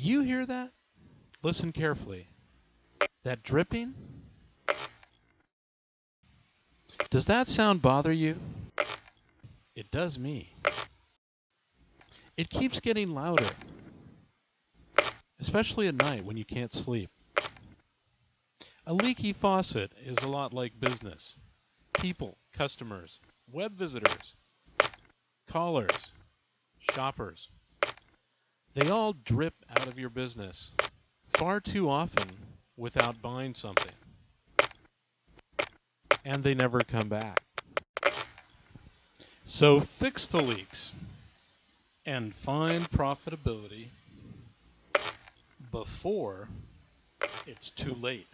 you hear that? Listen carefully. That dripping? Does that sound bother you? It does me. It keeps getting louder, especially at night when you can't sleep. A leaky faucet is a lot like business. People, customers, web visitors, callers, shoppers. They all drip out of your business far too often without buying something. And they never come back. So fix the leaks and find profitability before it's too late.